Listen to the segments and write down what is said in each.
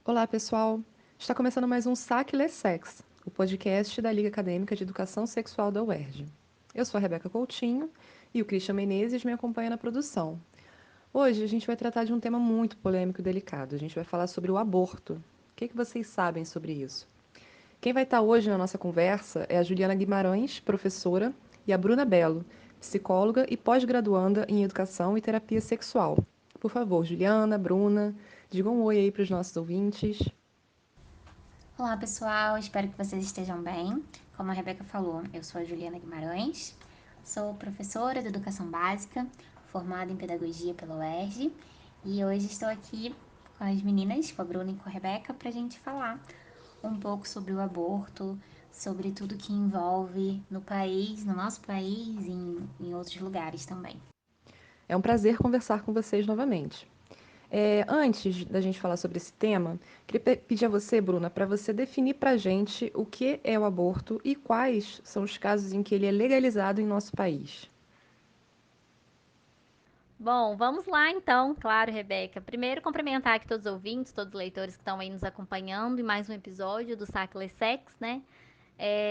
Olá, pessoal! Está começando mais um Saque Lê Sex, o podcast da Liga Acadêmica de Educação Sexual da UERJ. Eu sou a Rebeca Coutinho e o Christian Menezes me acompanha na produção. Hoje a gente vai tratar de um tema muito polêmico e delicado. A gente vai falar sobre o aborto. O que vocês sabem sobre isso? Quem vai estar hoje na nossa conversa é a Juliana Guimarães, professora, e a Bruna Bello, psicóloga e pós-graduanda em Educação e Terapia Sexual. Por favor, Juliana, Bruna, digam um oi aí para os nossos ouvintes. Olá pessoal, espero que vocês estejam bem. Como a Rebeca falou, eu sou a Juliana Guimarães, sou professora de Educação Básica, formada em Pedagogia pela UERJ e hoje estou aqui com as meninas, com a Bruna e com a Rebeca, para a gente falar um pouco sobre o aborto, sobre tudo que envolve no país, no nosso país e em outros lugares também. É um prazer conversar com vocês novamente. Antes da gente falar sobre esse tema, queria pedir a você, Bruna, para você definir para a gente o que é o aborto e quais são os casos em que ele é legalizado em nosso país. Bom, vamos lá então, claro, Rebeca. Primeiro, cumprimentar aqui todos os ouvintes, todos os leitores que estão aí nos acompanhando em mais um episódio do Sacle Sex, né?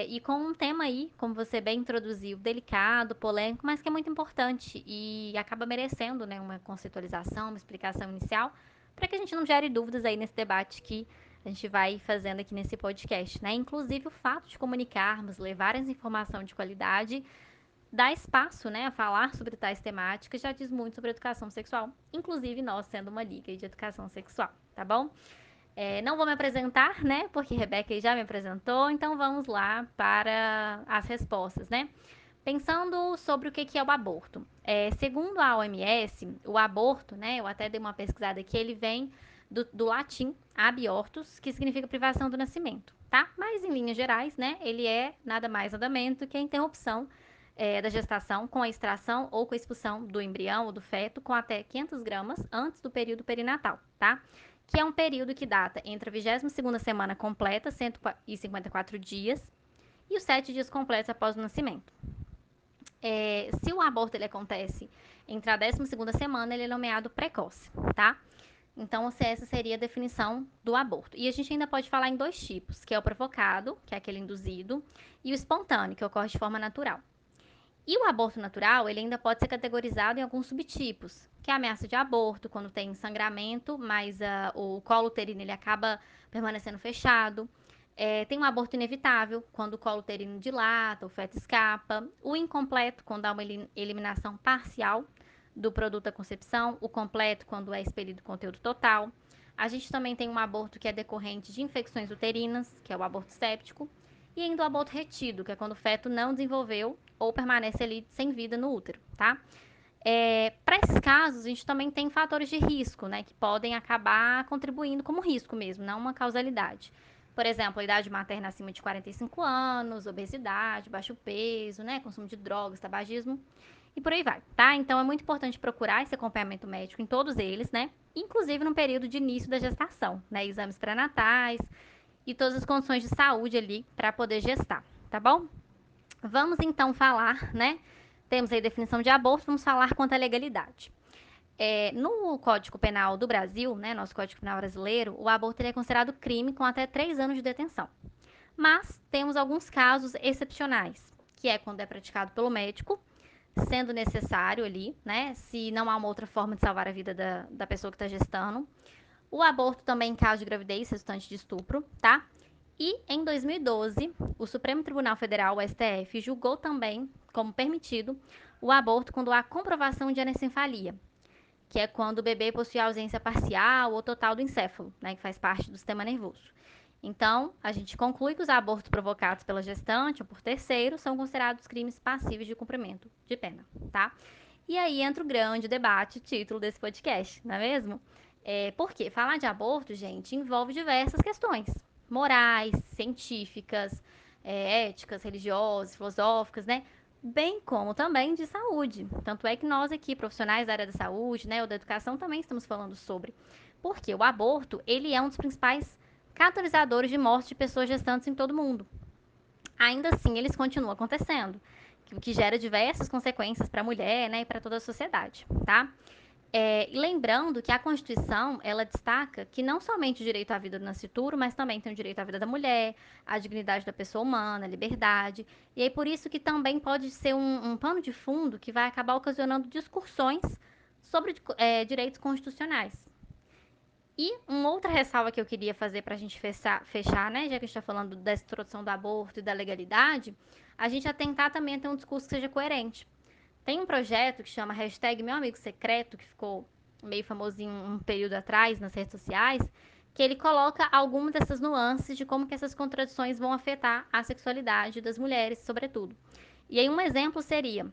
E com um tema aí, como você bem introduziu, delicado, polêmico, mas que é muito importante e acaba merecendo, né, uma conceitualização, uma explicação inicial, para que a gente não gere dúvidas aí nesse debate que a gente vai fazendo aqui nesse podcast, né? Inclusive o fato de comunicarmos, levar essa informação de qualidade dar espaço, né, a falar sobre tais temáticas já diz muito sobre educação sexual, inclusive nós sendo uma liga de educação sexual, tá bom? Não vou me apresentar, né, porque Rebeca já me apresentou, então vamos lá para as respostas, né? Pensando sobre o que é o aborto. Segundo a OMS, o aborto, né, eu até dei uma pesquisada aqui, ele vem do latim abiortus, que significa privação do nascimento, tá? Mas em linhas gerais, né, ele é nada mais nada menos do que a interrupção da gestação com a extração ou com a expulsão do embrião ou do feto com até 500 gramas antes do período perinatal, tá? Que é um período que data entre a 22ª semana completa, 154 dias, e os 7 dias completos após o nascimento. Se o aborto ele acontece entre a 12ª semana, ele é nomeado precoce, tá? Então, essa seria a definição do aborto. E a gente ainda pode falar em dois tipos, que é o provocado, que é aquele induzido, e o espontâneo, que ocorre de forma natural. E o aborto natural, ele ainda pode ser categorizado em alguns subtipos, que é a ameaça de aborto, quando tem sangramento, mas o colo uterino ele acaba permanecendo fechado. Tem um aborto inevitável, quando o colo uterino dilata, o feto escapa. O incompleto, quando há uma eliminação parcial do produto da concepção. O completo, quando é expelido o conteúdo total. A gente também tem um aborto que é decorrente de infecções uterinas, que é o aborto séptico. E ainda o aborto retido, que é quando o feto não desenvolveu ou permanece ali sem vida no útero, tá? Para esses casos, a gente também tem fatores de risco, né, que podem acabar contribuindo como risco mesmo, não uma causalidade. Por exemplo, a idade materna acima de 45 anos, obesidade, baixo peso, né, consumo de drogas, tabagismo e por aí vai, tá? Então é muito importante procurar esse acompanhamento médico em todos eles, né? Inclusive no período de início da gestação, né? Exames pré-natais e todas as condições de saúde ali para poder gestar, tá bom? Vamos então falar, né? Temos aí definição de aborto, vamos falar quanto à legalidade. No Código Penal do Brasil, né, nosso Código Penal brasileiro, o aborto ele é considerado crime com até 3 anos de detenção. Mas temos alguns casos excepcionais, que é quando é praticado pelo médico, sendo necessário ali, né, se não há uma outra forma de salvar a vida da pessoa que está gestando. O aborto também em caso de gravidez resultante de estupro, tá? E em 2012, o Supremo Tribunal Federal, o STF, julgou também como permitido o aborto quando há comprovação de anencefalia, que é quando o bebê possui ausência parcial ou total do encéfalo, né, que faz parte do sistema nervoso. Então, a gente conclui que os abortos provocados pela gestante ou por terceiro são considerados crimes passíveis de cumprimento de pena, tá? E aí entra o grande debate, título desse podcast, não é mesmo? Porque falar de aborto, gente, envolve diversas questões morais, científicas, éticas, religiosas, filosóficas, né? Bem como também de saúde. Tanto é que nós aqui, profissionais da área da saúde, né, ou da educação, também estamos falando sobre. Porque o aborto, ele é um dos principais catalisadores de morte de pessoas gestantes em todo o mundo. Ainda assim, eles continuam acontecendo, o que gera diversas consequências para a mulher, né, e para toda a sociedade, tá? E lembrando que a Constituição, ela destaca que não somente o direito à vida do nascituro, mas também tem o direito à vida da mulher, à dignidade da pessoa humana, à liberdade. E aí por isso que também pode ser um pano de fundo que vai acabar ocasionando discussões sobre direitos constitucionais. E uma outra ressalva que eu queria fazer para a gente fechar, né, já que a gente está falando da introdução do aborto e da legalidade, a gente atentar também a ter um discurso que seja coerente. Tem um projeto que chama hashtag Meu Amigo Secreto, que ficou meio famosinho um período atrás nas redes sociais, que ele coloca algumas dessas nuances de como que essas contradições vão afetar a sexualidade das mulheres, sobretudo. E aí um exemplo seria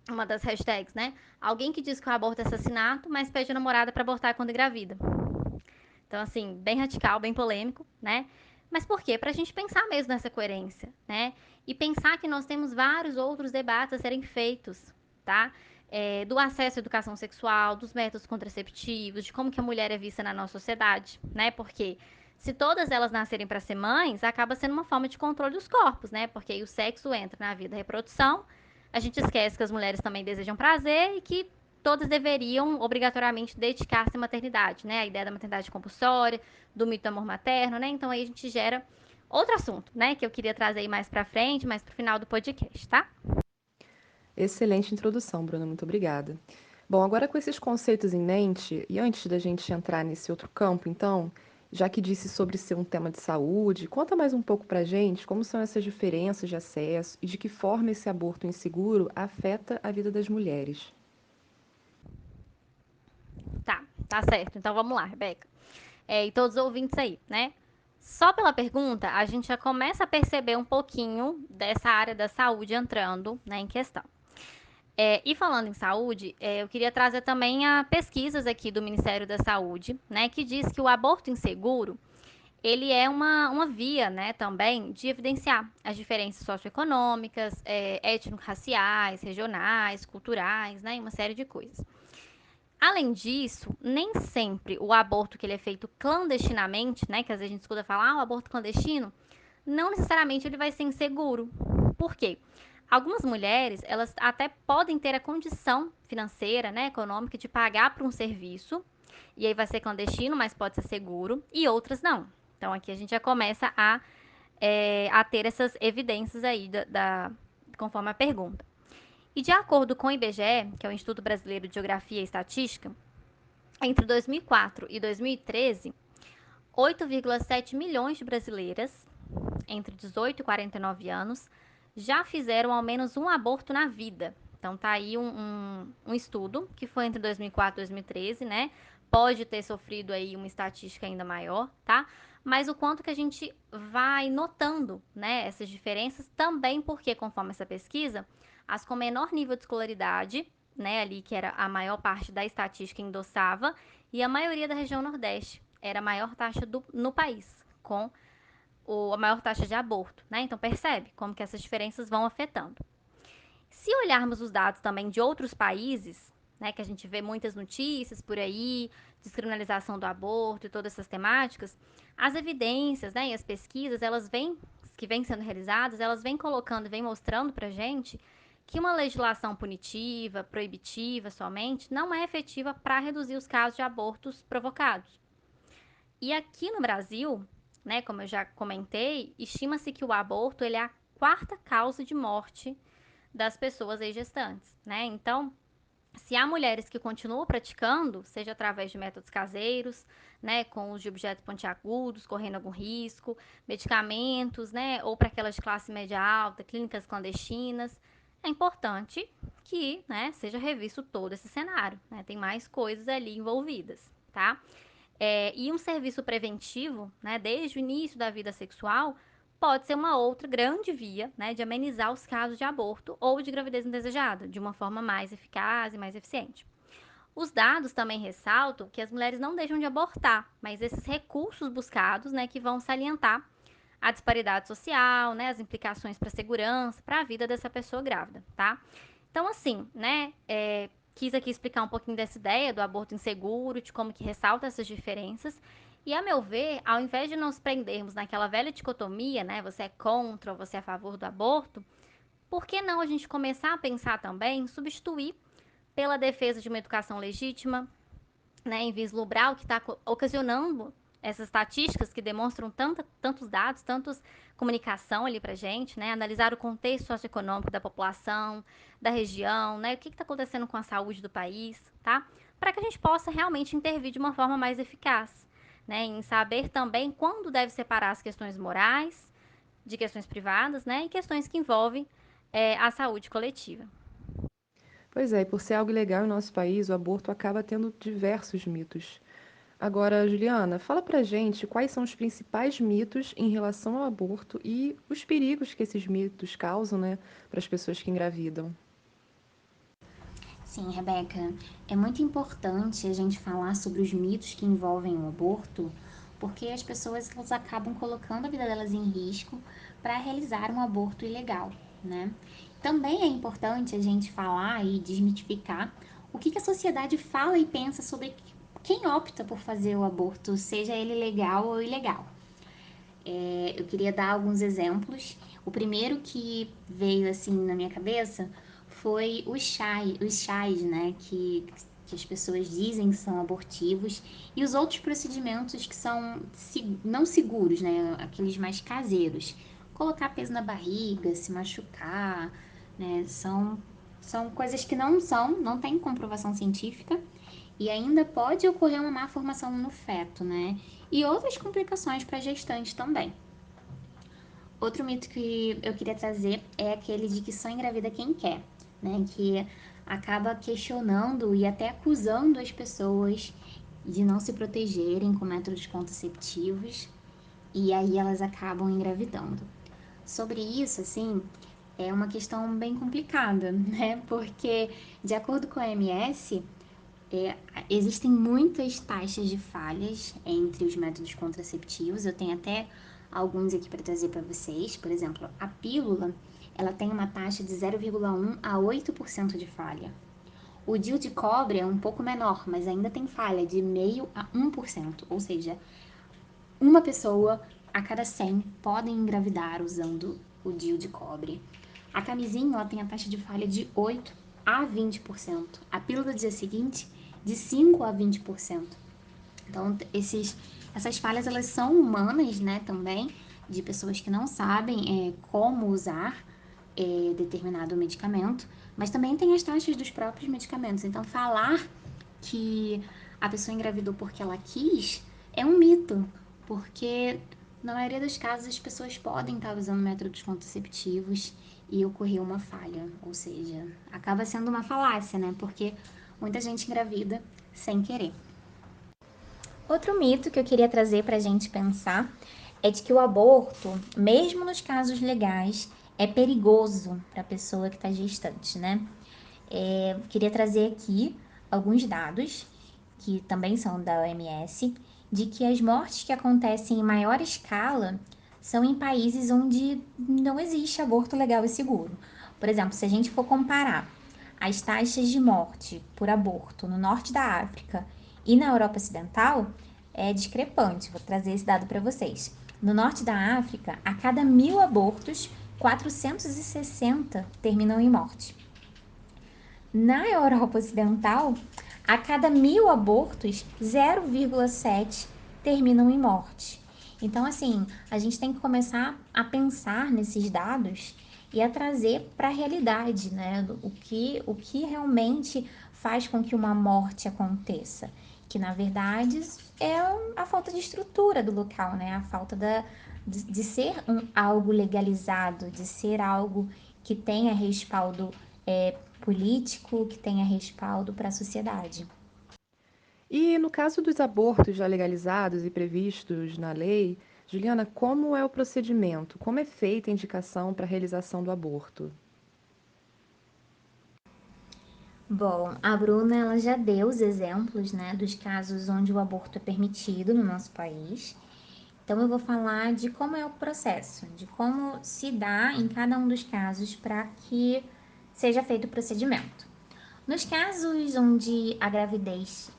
uma das hashtags, né? Alguém que diz que o aborto é assassinato, mas pede a namorada para abortar quando engravida. Então, assim, bem radical, bem polêmico, né? Mas por quê? Para a gente pensar mesmo nessa coerência, né? E pensar que nós temos vários outros debates a serem feitos, tá? Do acesso à educação sexual, dos métodos contraceptivos, de como que a mulher é vista na nossa sociedade, né? Porque se todas elas nascerem para ser mães, acaba sendo uma forma de controle dos corpos, né? Porque aí o sexo entra na vida da reprodução, a gente esquece que as mulheres também desejam prazer e que todas deveriam obrigatoriamente dedicar-se à maternidade, né? A ideia da maternidade compulsória, do mito do amor materno, né? Então aí a gente gera outro assunto, né? Que eu queria trazer aí mais pra frente, mais pro final do podcast, tá? Excelente introdução, Bruna, muito obrigada. Bom, agora com esses conceitos em mente, e antes da gente entrar nesse outro campo, então, já que disse sobre ser um tema de saúde, conta mais um pouco pra gente como são essas diferenças de acesso e de que forma esse aborto inseguro afeta a vida das mulheres. Tá certo. Então vamos lá, Rebeca. E todos os ouvintes aí, né? Só pela pergunta, a gente já começa a perceber um pouquinho dessa área da saúde entrando, né, em questão. E falando em saúde, eu queria trazer também a pesquisas aqui do Ministério da Saúde, né, que diz que o aborto inseguro ele é uma via, né, também de evidenciar as diferenças socioeconômicas, étnico-raciais, regionais, culturais, né, e uma série de coisas. Além disso, nem sempre o aborto que ele é feito clandestinamente, né, que às vezes a gente escuta falar, o aborto clandestino, não necessariamente ele vai ser inseguro. Por quê? Algumas mulheres, elas até podem ter a condição financeira, né, econômica de pagar por um serviço, e aí vai ser clandestino, mas pode ser seguro, e outras não. Então aqui a gente já começa a ter essas evidências aí conforme a pergunta. E de acordo com o IBGE, que é o Instituto Brasileiro de Geografia e Estatística, entre 2004 e 2013, 8,7 milhões de brasileiras entre 18 e 49 anos já fizeram ao menos um aborto na vida. Então tá aí um estudo que foi entre 2004 e 2013, né? Pode ter sofrido aí uma estatística ainda maior, tá? Mas o quanto que a gente vai notando, né, essas diferenças também porque, conforme essa pesquisa, as com menor nível de escolaridade, né, ali que era a maior parte da estatística endossava, e a maioria da região Nordeste era a maior taxa no país, com a maior taxa de aborto, né? Então percebe como que essas diferenças vão afetando. Se olharmos os dados também de outros países, né, que a gente vê muitas notícias por aí, descriminalização do aborto e todas essas temáticas, as evidências, né, e as pesquisas, que vêm sendo realizadas, elas vêm colocando, vêm mostrando pra gente que uma legislação punitiva, proibitiva somente, não é efetiva para reduzir os casos de abortos provocados. E aqui no Brasil, né, como eu já comentei, estima-se que o aborto ele é a quarta causa de morte das pessoas aí gestantes, né? Então, se há mulheres que continuam praticando, seja através de métodos caseiros, né, com os de objetos pontiagudos, correndo algum risco, medicamentos, né, ou para aquelas de classe média alta, clínicas clandestinas, é importante que, né, seja revisto todo esse cenário, né? Tem mais coisas ali envolvidas, tá? E um serviço preventivo, né, desde o início da vida sexual, pode ser uma outra grande via, né, de amenizar os casos de aborto ou de gravidez indesejada, de uma forma mais eficaz e mais eficiente. Os dados também ressaltam que as mulheres não deixam de abortar, mas esses recursos buscados, né, que vão salientar a disparidade social, né, as implicações para a segurança, para a vida dessa pessoa grávida, tá? Então, assim, né, quis aqui explicar um pouquinho dessa ideia do aborto inseguro, de como que ressalta essas diferenças. E, a meu ver, ao invés de nos prendermos naquela velha dicotomia, né, você é contra ou você é a favor do aborto, por que não a gente começar a pensar também em substituir pela defesa de uma educação legítima, né, em vislumbrar o que está ocasionando essas estatísticas que demonstram tantos dados, tantos comunicação ali pra gente, né, analisar o contexto socioeconômico da população, da região, né, o que está acontecendo com a saúde do país, tá? Para que a gente possa realmente intervir de uma forma mais eficaz, né, em saber também quando deve separar as questões morais de questões privadas, né, e questões que envolvem a saúde coletiva. Pois é, e por ser algo ilegal em nosso país, o aborto acaba tendo diversos mitos. Agora, Juliana, fala pra gente quais são os principais mitos em relação ao aborto e os perigos que esses mitos causam, né, para as pessoas que engravidam. Sim, Rebeca, é muito importante a gente falar sobre os mitos que envolvem o aborto, porque as pessoas elas acabam colocando a vida delas em risco para realizar um aborto ilegal, né? Também é importante a gente falar e desmitificar o que a sociedade fala e pensa sobre quem opta por fazer o aborto, seja ele legal ou ilegal. Eu queria dar alguns exemplos. O primeiro que veio assim na minha cabeça foi os chás, né, que as pessoas dizem que são abortivos, e os outros procedimentos que são não seguros, né, aqueles mais caseiros. Colocar peso na barriga, se machucar, né, são coisas que não têm comprovação científica e ainda pode ocorrer uma má formação no feto, né? E outras complicações para a gestante também. Outro mito que eu queria trazer é aquele de que só engravida quem quer, né? Que acaba questionando e até acusando as pessoas de não se protegerem com métodos contraceptivos e aí elas acabam engravidando. Sobre isso, assim, é uma questão bem complicada, né? Porque, de acordo com a OMS, é, existem muitas taxas de falhas entre os métodos contraceptivos. Eu tenho até alguns aqui para trazer para vocês. Por exemplo, a pílula, ela tem uma taxa de 0,1 a 8% de falha. O DIU de cobre é um pouco menor, mas ainda tem falha de 0,5 a 1%, ou seja, uma pessoa a cada 100 podem engravidar usando o DIU de cobre. A camisinha ela tem a taxa de falha de 8 a 20%. A pílula do dia seguinte, de 5 a 20%. Então, essas falhas elas são humanas, né, também, de pessoas que não sabem como usar determinado medicamento, mas também tem as taxas dos próprios medicamentos. Então, falar que a pessoa engravidou porque ela quis é um mito, porque na maioria dos casos as pessoas podem estar usando métodos contraceptivos e ocorrer uma falha, ou seja, acaba sendo uma falácia, né? Porque muita gente engravida sem querer. Outro mito que eu queria trazer para a gente pensar é de que o aborto, mesmo nos casos legais, é perigoso para a pessoa que está gestante, né? Queria trazer aqui alguns dados, que também são da OMS, de que as mortes que acontecem em maior escala são em países onde não existe aborto legal e seguro. Por exemplo, se a gente for comparar as taxas de morte por aborto no norte da África e na Europa Ocidental, é discrepante. Vou trazer esse dado para vocês. No norte da África, a cada 1.000 abortos, 460 terminam em morte. Na Europa Ocidental, a cada 1.000 abortos, 0,7 terminam em morte. Então, assim, a gente tem que começar a pensar nesses dados e a trazer para a realidade, né? O que realmente faz com que uma morte aconteça. Que, na verdade, é a falta de estrutura do local, né? A falta de ser algo legalizado, de ser algo que tenha respaldo político, que tenha respaldo para a sociedade. E no caso dos abortos já legalizados e previstos na lei, Juliana, como é o procedimento? Como é feita a indicação para a realização do aborto? Bom, a Bruna ela já deu os exemplos, né, dos casos onde o aborto é permitido no nosso país. Então eu vou falar de como é o processo, de como se dá em cada um dos casos para que seja feito o procedimento. Nos casos onde a gravidez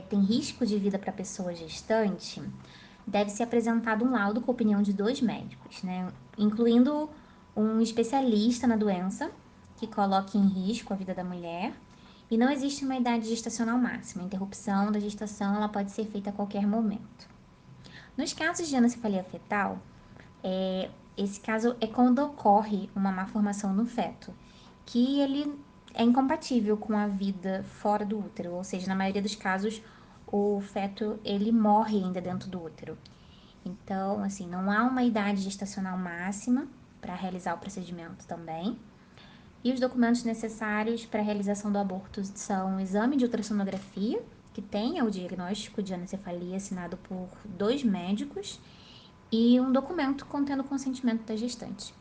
tem risco de vida para a pessoa gestante, deve ser apresentado um laudo com a opinião de 2 médicos, né, incluindo um especialista na doença que coloque em risco a vida da mulher E não existe uma idade gestacional máxima. A interrupção da gestação ela pode ser feita a qualquer momento. Nos casos de anencefalia fetal, esse caso é quando ocorre uma má formação no feto, que ele é incompatível com a vida fora do útero, ou seja, na maioria dos casos, o feto ele morre ainda dentro do útero. Então, assim, não há uma idade gestacional máxima para realizar o procedimento também. E os documentos necessários para a realização do aborto são o exame de ultrassonografia, que tenha o diagnóstico de anencefalia assinado por 2 médicos, e um documento contendo o consentimento da gestante.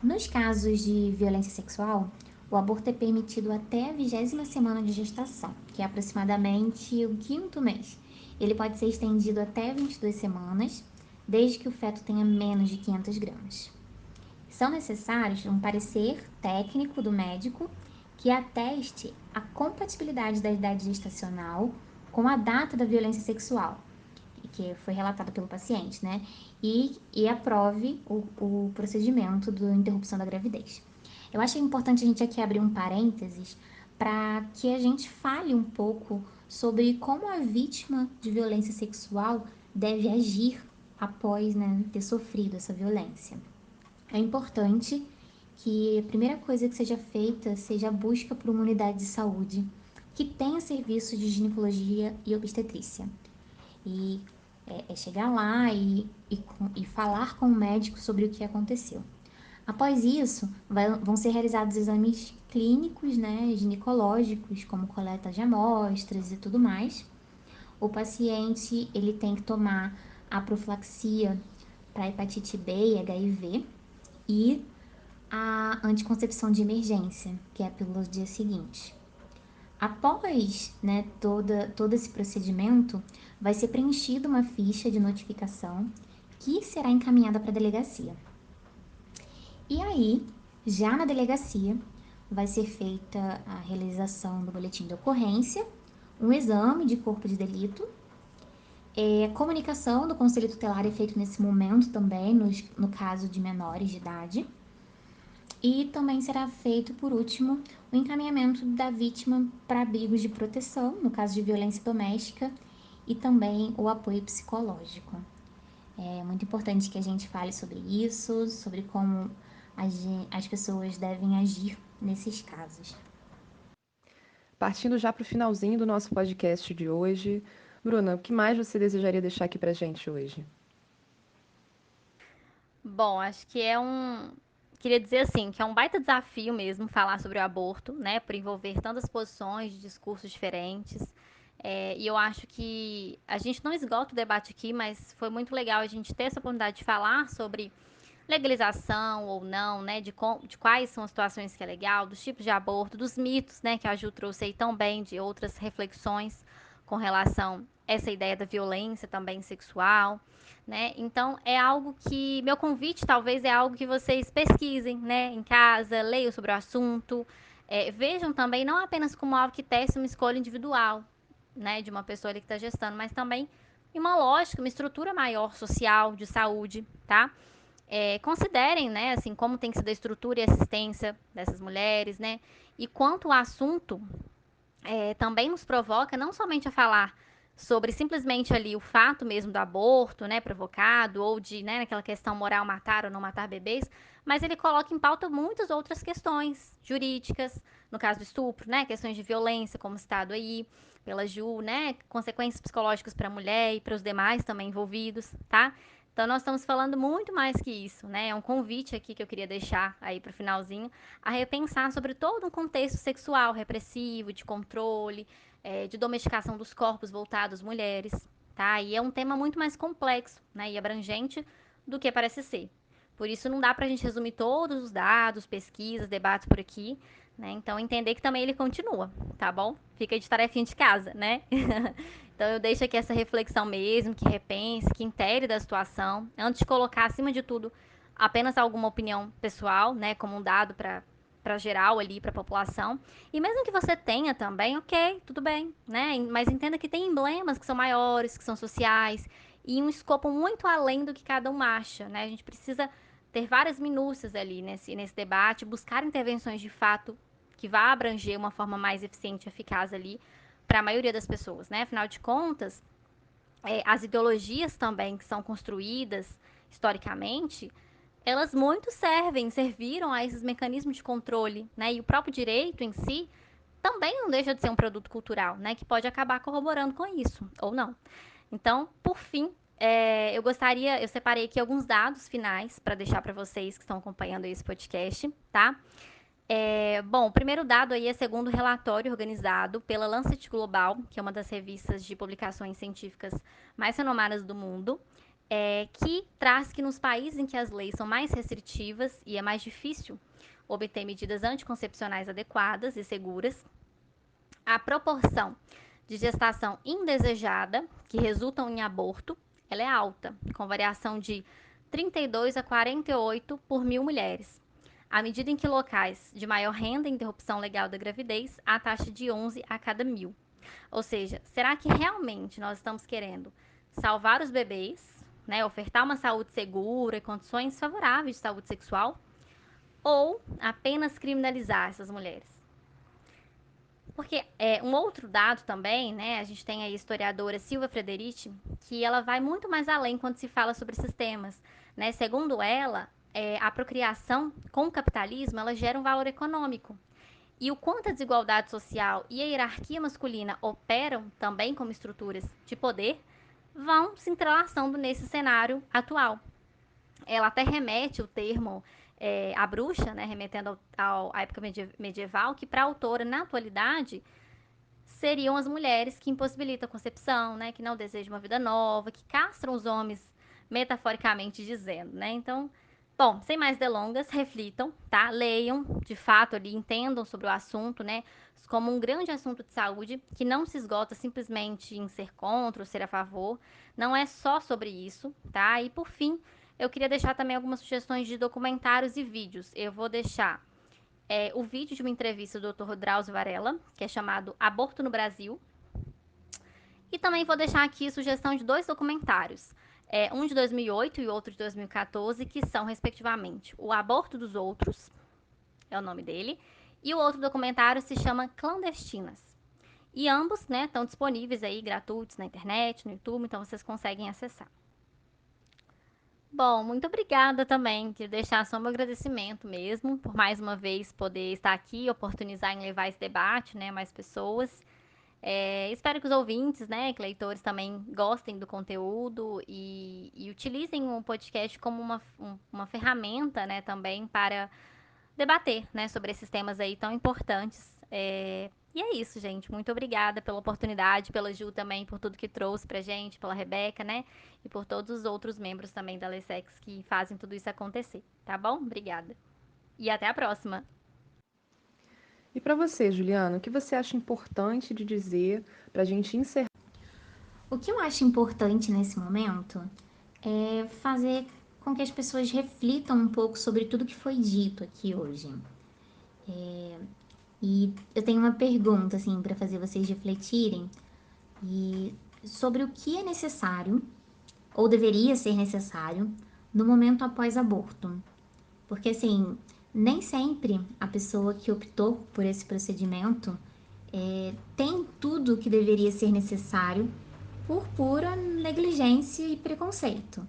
Nos casos de violência sexual, o aborto é permitido até a 20ª semana de gestação, que é aproximadamente o 5º mês. Ele pode ser estendido até 22 semanas, desde que o feto tenha menos de 500 gramas. São necessários um parecer técnico do médico que ateste a compatibilidade da idade gestacional com a data da violência sexual, que foi relatada pelo paciente, né? E aprove o procedimento da interrupção da gravidez. Eu acho importante a gente aqui abrir um parênteses para que a gente fale um pouco sobre como a vítima de violência sexual deve agir após, né, ter sofrido essa violência. É importante que a primeira coisa que seja feita seja a busca por uma unidade de saúde que tenha serviço de ginecologia e obstetrícia. E é chegar lá e falar com o médico sobre o que aconteceu. Após isso, vão ser realizados exames clínicos, né, ginecológicos, como coleta de amostras e tudo mais. O paciente ele tem que tomar a profilaxia para hepatite B e HIV e a anticoncepção de emergência, que é a pílula do dia seguinte. Após, né, todo esse procedimento, vai ser preenchida uma ficha de notificação que será encaminhada para a delegacia. E aí, já na delegacia, vai ser feita a realização do boletim de ocorrência, um exame de corpo de delito, comunicação do conselho tutelar é feito nesse momento também, no caso de menores de idade. E também será feito, por último, o encaminhamento da vítima para abrigos de proteção, no caso de violência doméstica, e também o apoio psicológico. É muito importante que a gente fale sobre isso, sobre como as pessoas devem agir nesses casos. Partindo já para o finalzinho do nosso podcast de hoje, Bruna, o que mais você desejaria deixar aqui para gente hoje? Bom, acho que queria dizer assim, que é um baita desafio mesmo falar sobre o aborto, né? Por envolver tantas posições, discursos diferentes. E eu acho que a gente não esgota o debate aqui, mas foi muito legal a gente ter essa oportunidade de falar sobre legalização ou não, né? De quais são as situações que é legal, dos tipos de aborto, dos mitos, né? Que a Ju trouxe aí tão bem, de outras reflexões com relação a essa ideia da violência também sexual, né? Então é algo que meu convite talvez é algo que vocês pesquisem, né? Em casa, leiam sobre o assunto, vejam também não apenas como algo que teste uma escolha individual, né? De uma pessoa ali que está gestando, mas também em uma lógica, uma estrutura maior social de saúde, tá? Considerem, né, assim, como tem sido a estrutura e assistência dessas mulheres, né, e quanto o assunto também nos provoca não somente a falar sobre simplesmente ali o fato mesmo do aborto, né, provocado, ou de, né, aquela questão moral matar ou não matar bebês, mas ele coloca em pauta muitas outras questões jurídicas, no caso do estupro, né, questões de violência, como citado aí pela Ju, né, consequências psicológicas para a mulher e para os demais também envolvidos, tá? Então nós estamos falando muito mais que isso, né? É um convite aqui que eu queria deixar aí para o finalzinho a repensar sobre todo um contexto sexual repressivo, de controle, de domesticação dos corpos voltados às mulheres, tá? E é um tema muito mais complexo, né? E abrangente do que parece ser. Por isso não dá pra gente resumir todos os dados, pesquisas, debates por aqui, né? Então entender que também ele continua, tá bom? Fica de tarefinha de casa, né? Então eu deixo aqui essa reflexão mesmo, que repense, que intere da situação, antes de colocar acima de tudo apenas alguma opinião pessoal, né, como um dado para geral ali, para a população. E mesmo que você tenha também, ok, tudo bem, né? Mas entenda que tem emblemas que são maiores, que são sociais, e um escopo muito além do que cada um acha, né? A gente precisa ter várias minúcias ali nesse debate, buscar intervenções de fato que vá abranger uma forma mais eficiente e eficaz ali para a maioria das pessoas, né? Afinal de contas, as ideologias também que são construídas historicamente, elas muito serviram a esses mecanismos de controle, né? E o próprio direito em si também não deixa de ser um produto cultural, né? Que pode acabar corroborando com isso, ou não. Então, por fim, eu separei aqui alguns dados finais para deixar para vocês que estão acompanhando esse podcast, tá? Bom, o primeiro dado aí é segundo o relatório organizado pela Lancet Global, que é uma das revistas de publicações científicas mais renomadas do mundo, que traz que nos países em que as leis são mais restritivas e é mais difícil obter medidas anticoncepcionais adequadas e seguras, a proporção de gestação indesejada, que resultam em aborto, ela é alta, com variação de 32 a 48 por mil mulheres. À medida em que locais de maior renda e interrupção legal da gravidez, a taxa de 11 a cada mil. Ou seja, será que realmente nós estamos querendo salvar os bebês, né, ofertar uma saúde segura e condições favoráveis de saúde sexual, ou apenas criminalizar essas mulheres? Porque um outro dado também, né, a gente tem a historiadora Silvia Frederici, que ela vai muito mais além quando se fala sobre esses temas. Né? Segundo ela, a procriação com o capitalismo, ela gera um valor econômico. E o quanto a desigualdade social e a hierarquia masculina operam também como estruturas de poder, vão se entrelaçando nesse cenário atual. Ela até remete o termo a bruxa, né, remetendo à época medieval, que para a autora, na atualidade, seriam as mulheres que impossibilitam a concepção, né, que não desejam uma vida nova, que castram os homens, metaforicamente dizendo, né? Então, bom, sem mais delongas, reflitam, tá? Leiam, de fato, ali, entendam sobre o assunto, né? Como um grande assunto de saúde que não se esgota simplesmente em ser contra ou ser a favor. Não é só sobre isso, tá? E por fim, eu queria deixar também algumas sugestões de documentários e vídeos. Eu vou deixar o vídeo de uma entrevista do Dr. Drauzio Varela, que é chamado Aborto no Brasil. E também vou deixar aqui sugestão de dois documentários. Um de 2008 e outro de 2014, que são, respectivamente, O Aborto dos Outros, é o nome dele, e o outro documentário se chama Clandestinas. E ambos, né, estão disponíveis aí, gratuitos, na internet, no YouTube, então vocês conseguem acessar. Bom, muito obrigada também. Queria deixar só meu agradecimento mesmo, por mais uma vez poder estar aqui, oportunizar em levar esse debate, né, a mais pessoas. Espero que os ouvintes, né, que leitores também gostem do conteúdo e utilizem o podcast como uma ferramenta, né, também para debater, né, sobre esses temas aí tão importantes. E é isso, gente. Muito obrigada pela oportunidade, pela Ju também, por tudo que trouxe pra gente, pela Rebeca, né? E por todos os outros membros também da Lessex que fazem tudo isso acontecer. Tá bom? Obrigada. E até a próxima. E para você, Juliana, o que você acha importante de dizer para a gente encerrar? O que eu acho importante nesse momento é fazer com que as pessoas reflitam um pouco sobre tudo que foi dito aqui hoje. E eu tenho uma pergunta, assim, para fazer vocês refletirem e sobre o que é necessário, ou deveria ser necessário, no momento após aborto. Porque, assim, nem sempre a pessoa que optou por esse procedimento tem tudo o que deveria ser necessário por pura negligência e preconceito.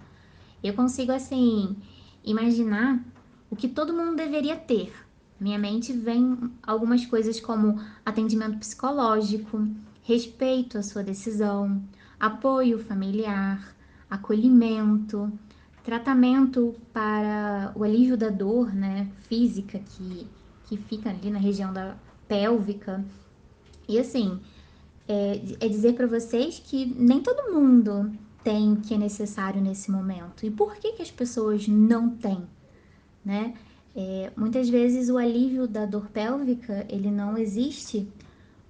Eu consigo, assim, imaginar o que todo mundo deveria ter. Minha mente vem algumas coisas como atendimento psicológico, respeito à sua decisão, apoio familiar, acolhimento, tratamento para o alívio da dor, né, física que fica ali na região da pélvica. E assim, é dizer para vocês que nem todo mundo tem o que é necessário nesse momento. E por que as pessoas não têm, né? Muitas vezes o alívio da dor pélvica, ele não existe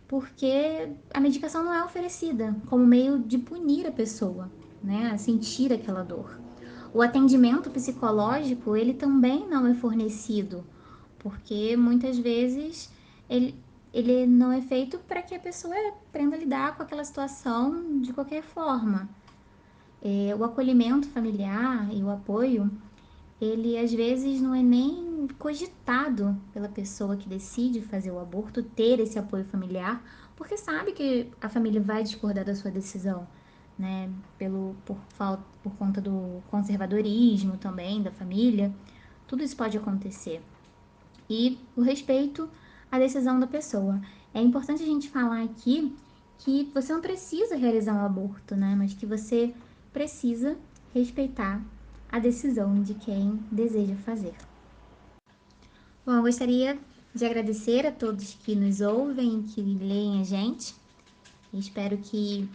porque a medicação não é oferecida como meio de punir a pessoa, né? A sentir aquela dor. O atendimento psicológico, ele também não é fornecido, porque muitas vezes ele, ele não é feito para que a pessoa aprenda a lidar com aquela situação de qualquer forma. O acolhimento familiar e o apoio, ele às vezes não é nem cogitado pela pessoa que decide fazer o aborto ter esse apoio familiar, porque sabe que a família vai discordar da sua decisão, né? Por conta do conservadorismo também da família, tudo isso pode acontecer. E o respeito à decisão da pessoa. É importante a gente falar aqui que você não precisa realizar um aborto, né? Mas que você precisa respeitar a decisão de quem deseja fazer. Bom, eu gostaria de agradecer a todos que nos ouvem, que leem a gente. Espero que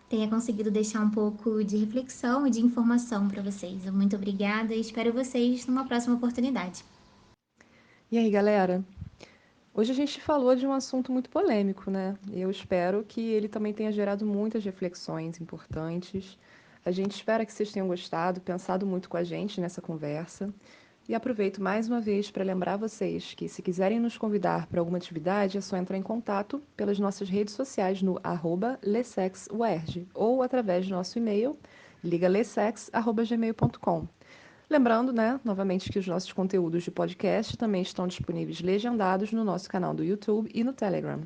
tenha conseguido deixar um pouco de reflexão e de informação para vocês. Muito obrigada e espero vocês numa próxima oportunidade. E aí, galera? Hoje a gente falou de um assunto muito polêmico, né? Eu espero que ele também tenha gerado muitas reflexões importantes. A gente espera que vocês tenham gostado, pensado muito com a gente nessa conversa. E aproveito mais uma vez para lembrar vocês que, se quiserem nos convidar para alguma atividade, é só entrar em contato pelas nossas redes sociais no @lessexuerj ou através do nosso e-mail ligalessex@gmail.com. Lembrando, né, novamente que os nossos conteúdos de podcast também estão disponíveis legendados no nosso canal do YouTube e no Telegram.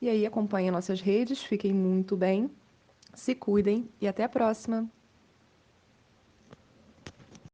E aí acompanhem nossas redes, fiquem muito bem, se cuidem e até a próxima!